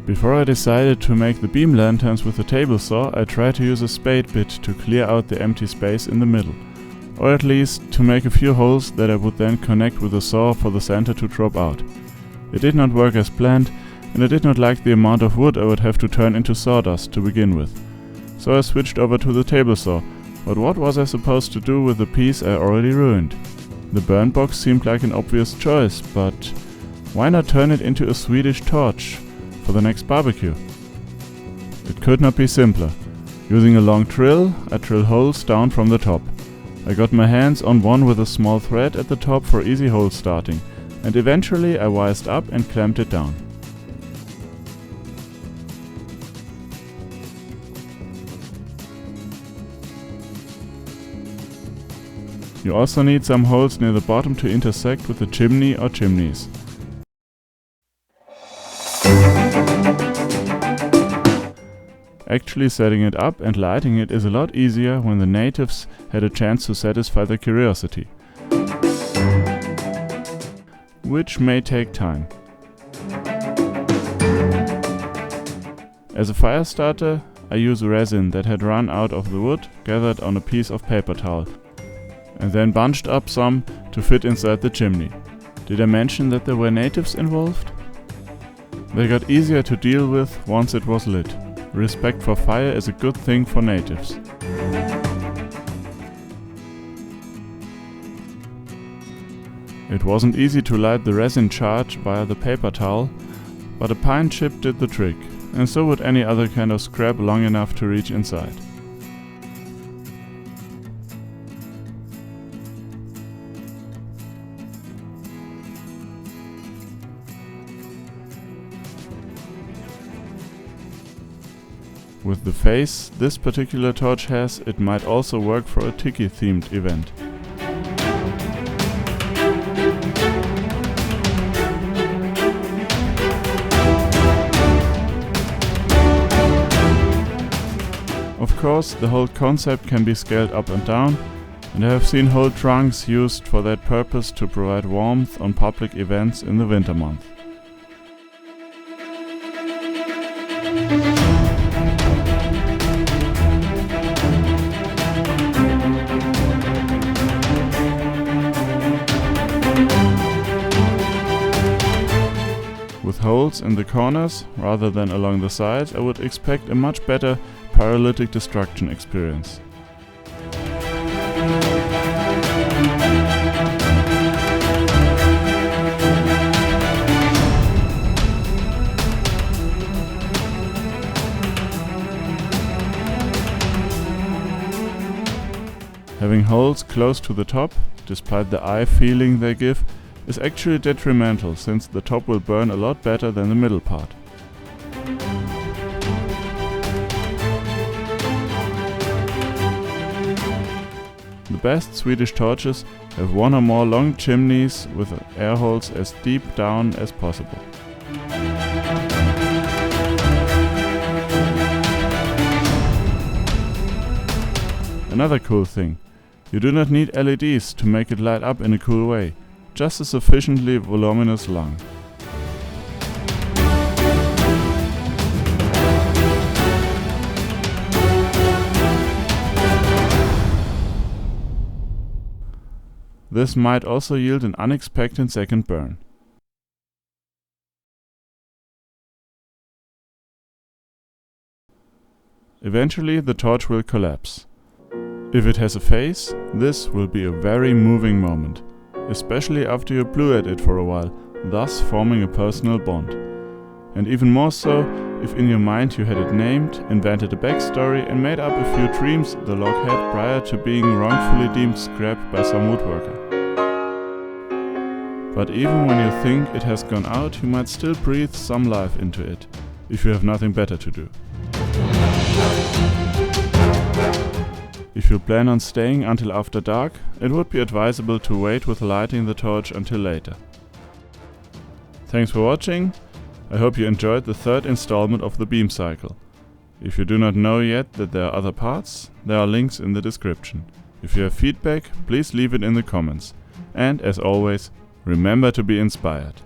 Before I decided to make the beam lanterns with the table saw, I tried to use a spade bit to clear out the empty space in the middle, or at least to make a few holes that I would then connect with the saw for the center to drop out. It did not work as planned, and I did not like the amount of wood I would have to turn into sawdust to begin with. So I switched over to the table saw, but what was I supposed to do with the piece I already ruined? The burn box seemed like an obvious choice, but why not turn it into a Swedish torch for the next barbecue? It could not be simpler. Using a long drill, I drill holes down from the top. I got my hands on one with a small thread at the top for easy hole starting, and eventually I wised up and clamped it down. You also need some holes near the bottom to intersect with the chimney or chimneys. Actually setting it up and lighting it is a lot easier when the natives had a chance to satisfy their curiosity, which may take time. As a fire starter, I use resin that had run out of the wood gathered on a piece of paper towel, and then bunched up some to fit inside the chimney. Did I mention that there were natives involved? They got easier to deal with once it was lit. Respect for fire is a good thing for natives. It wasn't easy to light the resin charge via the paper towel, but a pine chip did the trick, and so would any other kind of scrap long enough to reach inside. With the face this particular torch has, it might also work for a tiki-themed event. Of course, the whole concept can be scaled up and down, and I have seen whole trunks used for that purpose to provide warmth on public events in the winter month. With holes in the corners rather than along the sides, I would expect a much better paralytic destruction experience. Having holes close to the top, despite the eye feeling they give, is actually detrimental, since the top will burn a lot better than the middle part. The best Swedish torches have one or more long chimneys with air holes as deep down as possible. Another cool thing, you do not need LEDs to make it light up in a cool way. Just a sufficiently voluminous lung. This might also yield an unexpected second burn. Eventually the torch will collapse. If it has a face, this will be a very moving moment, especially after you blew at it for a while, thus forming a personal bond. And even more so if in your mind you had it named, invented a backstory and made up a few dreams the log had prior to being wrongfully deemed scrap by some woodworker. But even when you think it has gone out, you might still breathe some life into it, if you have nothing better to do. If you plan on staying until after dark, it would be advisable to wait with lighting the torch until later. Thanks for watching. I hope you enjoyed the third installment of the beam cycle. If you do not know yet that there are other parts, there are links in the description. If you have feedback, please leave it in the comments. And as always, remember to be inspired.